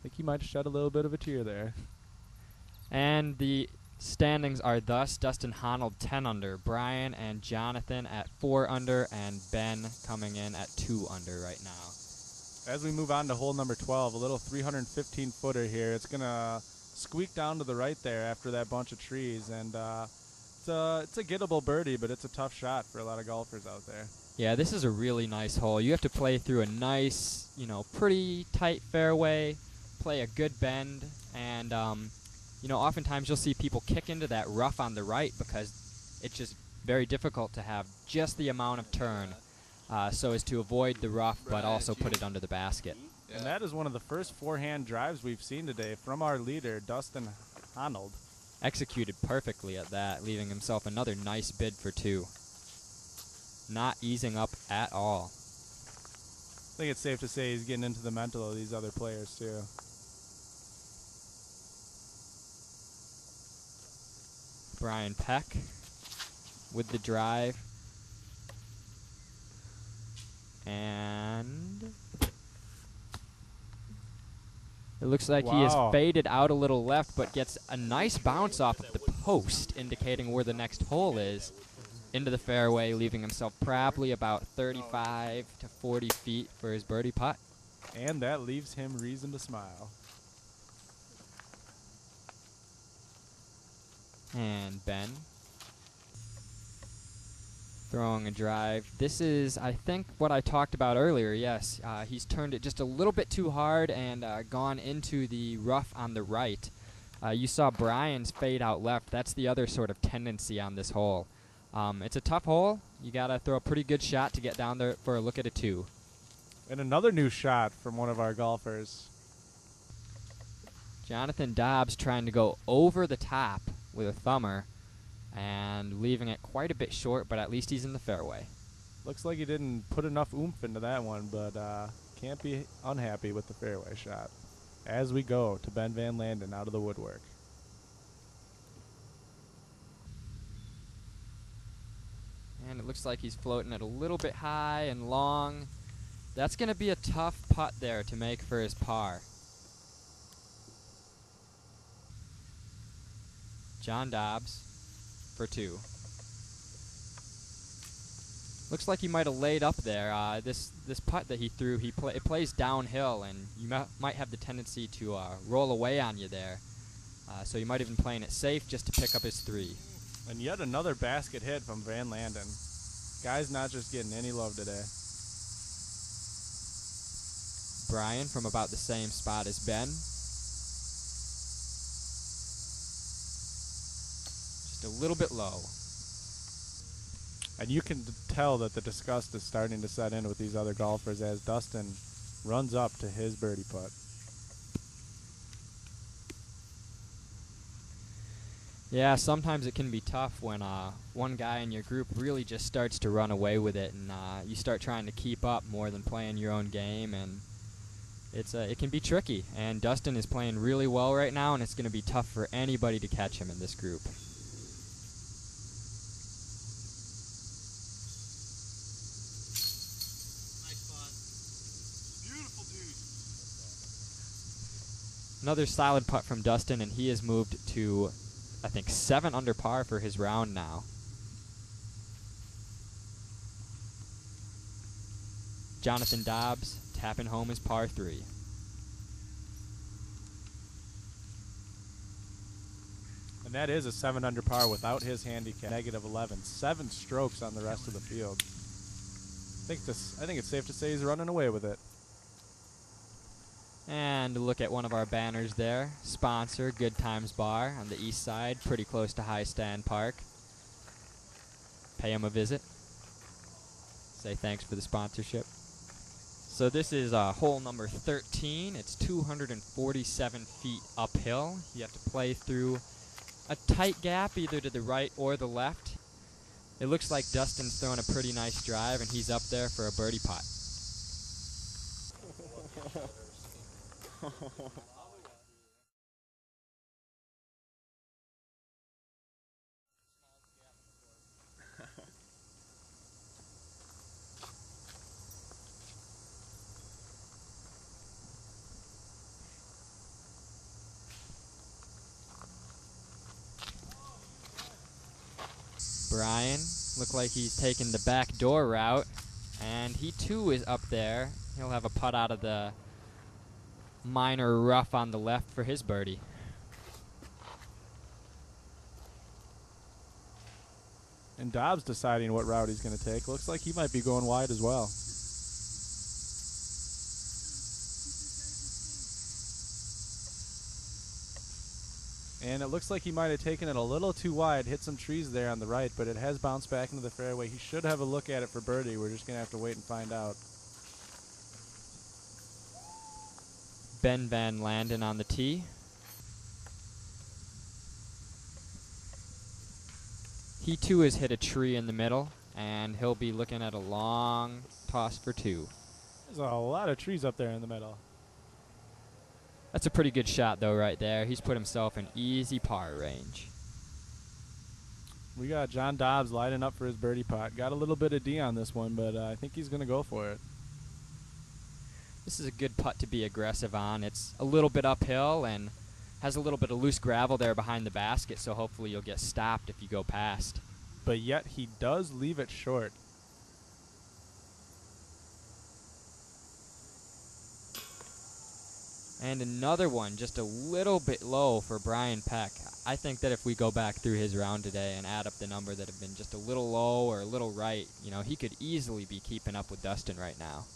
think he might have shed a little bit of a tear there. And the standings are thus: Dustin Honnold 10 under, Brian and Jonathan at 4 under, and Ben coming in at 2 under right now. As we move on to hole number 12, a little 315-footer here. It's going to squeak down to the right there after that bunch of trees, and it's a gettable birdie, but it's a tough shot for a lot of golfers out there. Yeah, this is a really nice hole. You have to play through a nice, pretty tight fairway, play a good bend, and, oftentimes you'll see people kick into that rough on the right because it's just very difficult to have just the amount of turn so as to avoid the rough but also put it under the basket. And that is one of the first forehand drives we've seen today from our leader, Dustin Honnold. Executed perfectly at that, leaving himself another nice bid for 2. Not easing up at all. I think it's safe to say he's getting into the mental of these other players too. Brian Peck with the drive. And it looks like he has faded out a little left, but gets a nice bounce off of the post, indicating where the next hole is, into the fairway, leaving himself probably about 35 to 40 feet for his birdie putt. And that leaves him reason to smile. And Ben throwing a drive. This is, I think, what I talked about earlier. Yes, he's turned it just a little bit too hard and gone into the rough on the right. You saw Brian's fade out left. That's the other sort of tendency on this hole. It's a tough hole. You got to throw a pretty good shot to get down there for a look at a 2. And another new shot from one of our golfers. Jonathan Dobbs trying to go over the top with a thumber and leaving it quite a bit short, but at least he's in the fairway. Looks like he didn't put enough oomph into that one, but can't be unhappy with the fairway shot. As we go to Ben Van Landen out of the woodwork. And it looks like he's floating it a little bit high and long. That's going to be a tough putt there to make for his par. John Dobbs for 2. Looks like he might have laid up there. This putt that he threw, it plays downhill, and you might have the tendency to roll away on you there. So you might have been playing it safe just to pick up his 3. And yet another basket hit from Van Landen. Guy's not just getting any love today. Brian from about the same spot as Ben. Just a little bit low. And you can tell that the disgust is starting to set in with these other golfers as Dustin runs up to his birdie putt. Yeah, sometimes it can be tough when one guy in your group really just starts to run away with it, and you start trying to keep up more than playing your own game, and it can be tricky. And Dustin is playing really well right now, and it's going to be tough for anybody to catch him in this group. Another solid putt from Dustin, and he has moved to, I think, 7 under par for his round now. Jonathan Dobbs tapping home his par 3. And that is a 7 under par without his handicap, -11. 7 strokes on the rest of the field. I think it's safe to say he's running away with it. And look at one of our banners there. Sponsor, Good Times Bar on the east side, pretty close to High Stand Park. Pay him a visit. Say thanks for the sponsorship. So this is hole number 13. It's 247 feet uphill. You have to play through a tight gap either to the right or the left. It looks like Dustin's throwing a pretty nice drive, and he's up there for a birdie putt. Brian looked like he's taking the back door route, and he too is up there. He'll have a putt out of the minor rough on the left for his birdie. And Dobbs deciding what route he's going to take. Looks like he might be going wide as well. And it looks like he might have taken it a little too wide, hit some trees there on the right, but it has bounced back into the fairway. He should have a look at it for birdie. We're just going to have to wait and find out. Ben Van Landen on the tee. He too has hit a tree in the middle, and he'll be looking at a long toss for two. There's a lot of trees up there in the middle. That's a pretty good shot, though, right there. He's put himself in easy par range. We got John Dobbs lining up for his birdie putt. Got a little bit of D on this one, but I think he's going to go for it. This is a good putt to be aggressive on. It's a little bit uphill and has a little bit of loose gravel there behind the basket, so hopefully you'll get stopped if you go past. But yet he does leave it short. And another one just a little bit low for Brian Peck. I think that if we go back through his round today and add up the number that have been just a little low or a little right, you know, he could easily be keeping up with Dustin right now.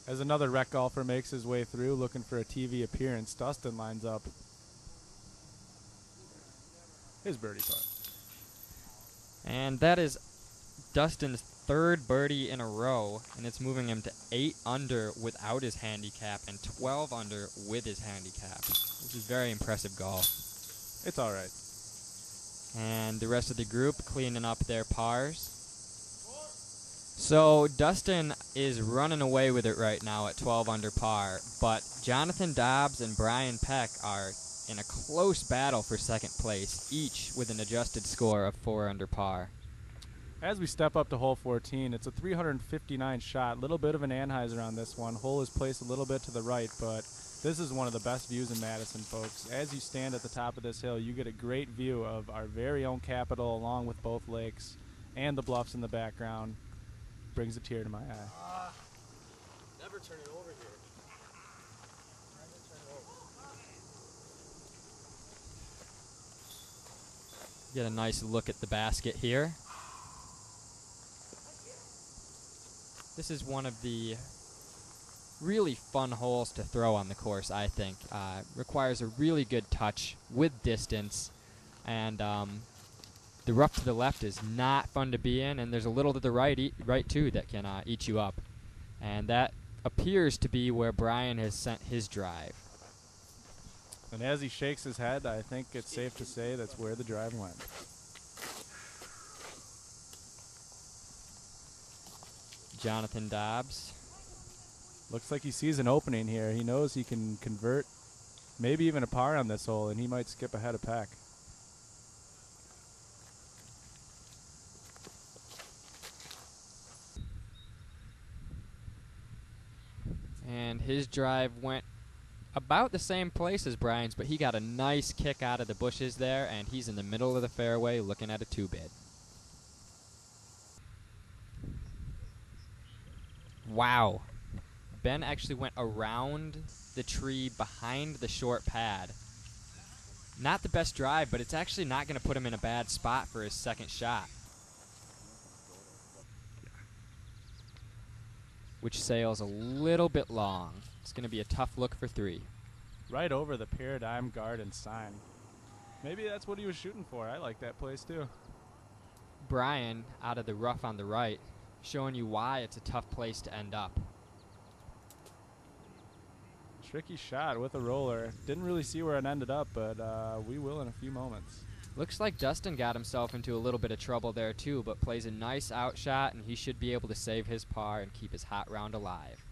As another rec golfer makes his way through looking for a TV appearance, Dustin lines up his birdie putt. And that is Dustin's third birdie in a row, and it's moving him to 8 under without his handicap and 12 under with his handicap, which is very impressive golf. It's all right. And the rest of the group cleaning up their pars. So Dustin is running away with it right now at 12 under par, but Jonathan Dobbs and Brian Peck are in a close battle for second place, each with an adjusted score of 4 under par. As we step up to hole 14, it's a 359 shot. Little bit of an Anheuser on this one. Hole is placed a little bit to the right, but this is one of the best views in Madison, folks. As you stand at the top of this hill, you get a great view of our very own Capitol, along with both lakes and the bluffs in the background. Brings a tear to my eye. Never turn it over here. Never turn it over. Get a nice look at the basket here. This is one of the really fun holes to throw on the course, I think. Requires a really good touch with distance, and the rough to the left is not fun to be in, and there's a little to the right too that can eat you up. And that appears to be where Brian has sent his drive. And as he shakes his head, I think it's safe to say that's where the drive went. Jonathan Dobbs. Looks like he sees an opening here. He knows he can convert maybe even a par on this hole, and he might skip ahead of Peck. And his drive went about the same place as Brian's, but he got a nice kick out of the bushes there, and he's in the middle of the fairway looking at a two-bid. Wow. Ben actually went around the tree behind the short pad. Not the best drive, but it's actually not going to put him in a bad spot for his second shot, which sails a little bit long. It's going to be a tough look for 3. Right over the Paradigm Garden sign. Maybe that's what he was shooting for. I like that place too. Brian, out of the rough on the right, showing you why it's a tough place to end up. Tricky shot with a roller. Didn't really see where it ended up, but we will in a few moments. Looks like Dustin got himself into a little bit of trouble there too, but plays a nice out shot, and he should be able to save his par and keep his hot round alive.